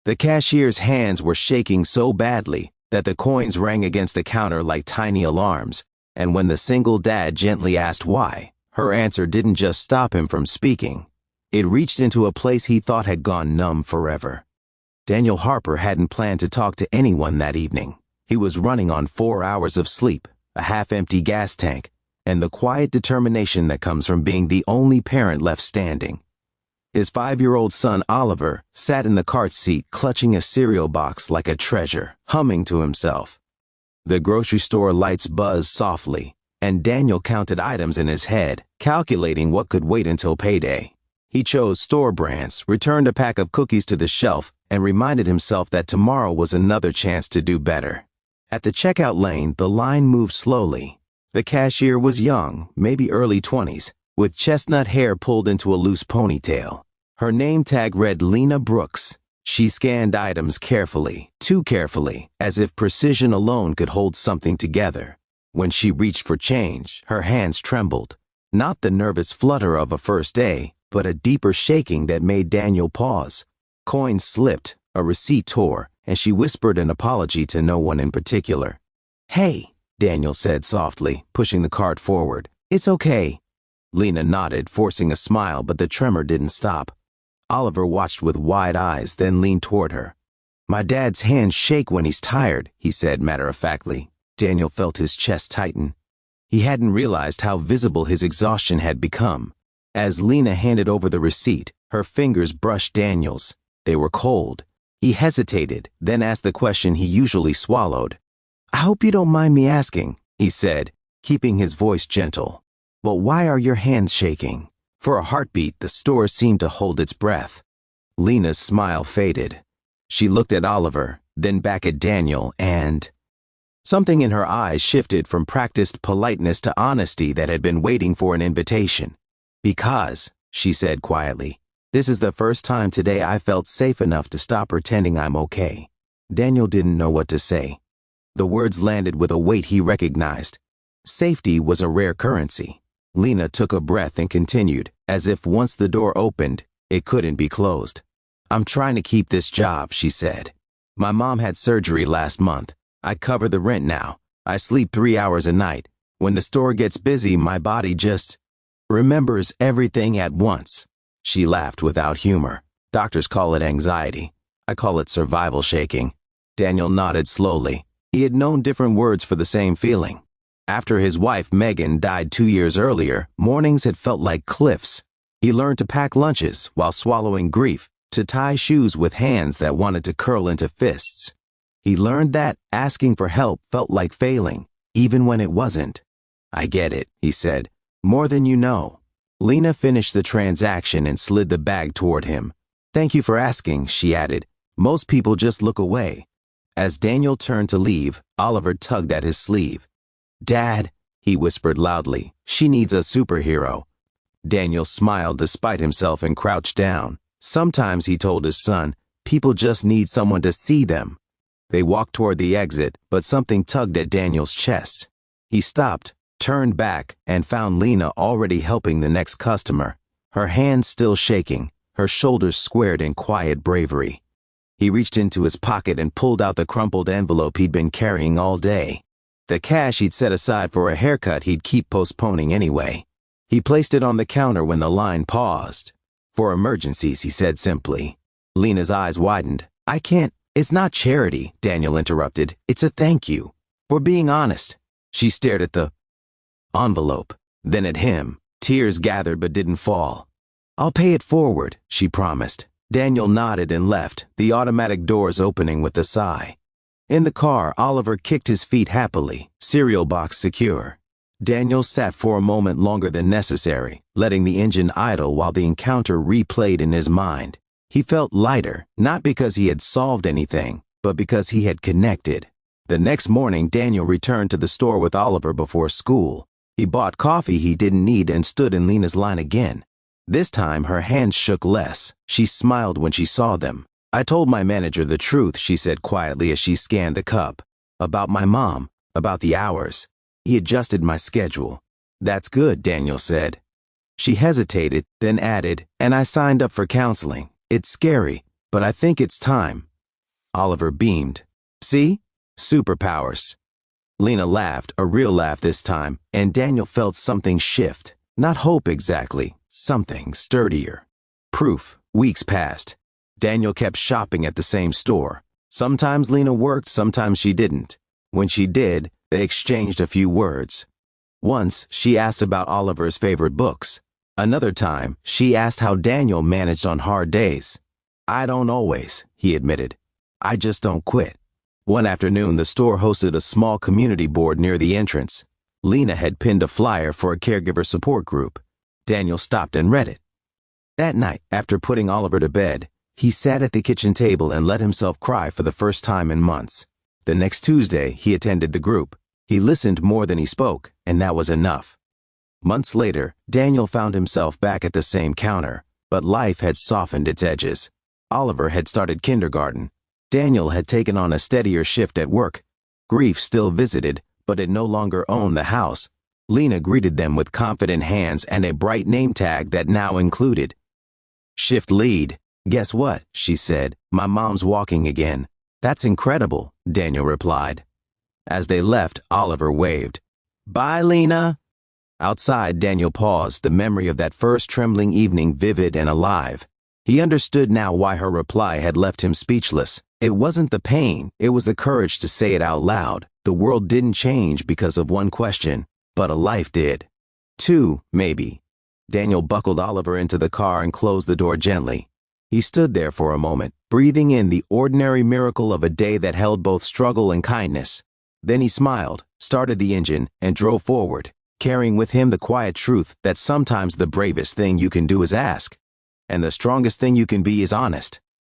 The cashier's hands were shaking so badly that the coins rang against the counter like tiny alarms, and when the single dad gently asked why, her answer didn't just stop him from speaking. It reached into a place he thought had gone numb forever. Daniel Harper hadn't planned to talk to anyone that evening. He was running on 4 hours of sleep, a half-empty gas tank, and the quiet determination that comes from being the only parent left standing. His 5-year-old son Oliver sat in the cart seat clutching a cereal box like a treasure, humming to himself. The grocery store lights buzzed softly, and Daniel counted items in his head, calculating what could wait until payday. He chose store brands, returned a pack of cookies to the shelf, and reminded himself that tomorrow was another chance to do better. At the checkout lane, the line moved slowly. The cashier was young, maybe early 20s, with chestnut hair pulled into a loose ponytail. Her name tag read Lena Brooks. She scanned items carefully, too carefully, as if precision alone could hold something together. When she reached for change, her hands trembled. Not the nervous flutter of a first day, but a deeper shaking that made Daniel pause. Coins slipped, a receipt tore, and she whispered an apology to no one in particular. "Hey," Daniel said softly, pushing the cart forward. "It's okay." Lena nodded, forcing a smile, but the tremor didn't stop. Oliver watched with wide eyes, then leaned toward her. "My dad's hands shake when he's tired," he said matter-of-factly. Daniel felt his chest tighten. He hadn't realized how visible his exhaustion had become. As Lena handed over the receipt, her fingers brushed Daniel's. They were cold. He hesitated, then asked the question he usually swallowed. "I hope you don't mind me asking," he said, keeping his voice gentle. "But why are your hands shaking?" For a heartbeat, the store seemed to hold its breath. Lena's smile faded. She looked at Oliver, then back at Daniel, and something in her eyes shifted from practiced politeness to honesty that had been waiting for an invitation. "Because," she said quietly, "this is the first time today I felt safe enough to stop pretending I'm okay." Daniel didn't know what to say. The words landed with a weight he recognized. Safety was a rare currency. Lena took a breath and continued, as if once the door opened, it couldn't be closed. "I'm trying to keep this job," she said. "My mom had surgery last month. I cover the rent now. I sleep 3 hours a night. When the store gets busy, my body just remembers everything at once." She laughed without humor. "Doctors call it anxiety. I call it survival shaking." Daniel nodded slowly. He had known different words for the same feeling. After his wife, Megan, died 2 years earlier, mornings had felt like cliffs. He learned to pack lunches while swallowing grief, to tie shoes with hands that wanted to curl into fists. He learned that asking for help felt like failing, even when it wasn't. "I get it," he said. "More than you know." Lena finished the transaction and slid the bag toward him. "Thank you for asking," she added. "Most people just look away." As Daniel turned to leave, Oliver tugged at his sleeve. "Dad," he whispered loudly, "she needs a superhero." Daniel smiled despite himself and crouched down. Sometimes, he told his son, people just need someone to see them. They walked toward the exit, but something tugged at Daniel's chest. He stopped, turned back, and found Lena already helping the next customer, her hands still shaking, her shoulders squared in quiet bravery. He reached into his pocket and pulled out the crumpled envelope he'd been carrying all day. The cash he'd set aside for a haircut he'd keep postponing anyway. He placed it on the counter when the line paused. "For emergencies," he said simply. Lena's eyes widened. "I can't. It's not charity," Daniel interrupted. "It's a thank you. For being honest." She stared at the envelope, then at him. Tears gathered but didn't fall. "I'll pay it forward," she promised. Daniel nodded and left, the automatic doors opening with a sigh. In the car, Oliver kicked his feet happily, cereal box secure. Daniel sat for a moment longer than necessary, letting the engine idle while the encounter replayed in his mind. He felt lighter, not because he had solved anything, but because he had connected. The next morning, Daniel returned to the store with Oliver before school. He bought coffee he didn't need and stood in Lena's line again. This time, her hands shook less. She smiled when she saw them. "I told my manager the truth," she said quietly as she scanned the cup. "About my mom, about the hours. He adjusted my schedule." "That's good," Daniel said. She hesitated, then added, "And I signed up for counseling. It's scary, but I think it's time. Oliver beamed. See? Superpowers. Lena laughed, a real laugh this time, and Daniel felt something shift. Not hope exactly, something sturdier. Proof. Weeks passed. Daniel kept shopping at the same store. Sometimes Lena worked, sometimes she didn't. When she did, they exchanged a few words. Once, she asked about Oliver's favorite books. Another time, she asked how Daniel managed on hard days. I don't always, he admitted. I just don't quit. One afternoon, the store hosted a small community board near the entrance. Lena had pinned a flyer for a caregiver support group. Daniel stopped and read it. That night, after putting Oliver to bed, he sat at the kitchen table and let himself cry for the first time in months. The next Tuesday, he attended the group. He listened more than he spoke, and that was enough. Months later, Daniel found himself back at the same counter, but life had softened its edges. Oliver had started kindergarten. Daniel had taken on a steadier shift at work. Grief still visited, but it no longer owned the house. Lena greeted them with confident hands and a bright name tag that now included Shift Lead. Guess what? She said. My mom's walking again. That's incredible, Daniel replied. As they left, Oliver waved. Bye, Lena. Outside, Daniel paused, the memory of that first trembling evening vivid and alive. He understood now why her reply had left him speechless. It wasn't the pain, it was the courage to say it out loud. The world didn't change because of one question, but a life did. Two, maybe. Daniel buckled Oliver into the car and closed the door gently. He stood there for a moment, breathing in the ordinary miracle of a day that held both struggle and kindness. Then he smiled, started the engine, and drove forward, carrying with him the quiet truth that sometimes the bravest thing you can do is ask, and the strongest thing you can be is honest.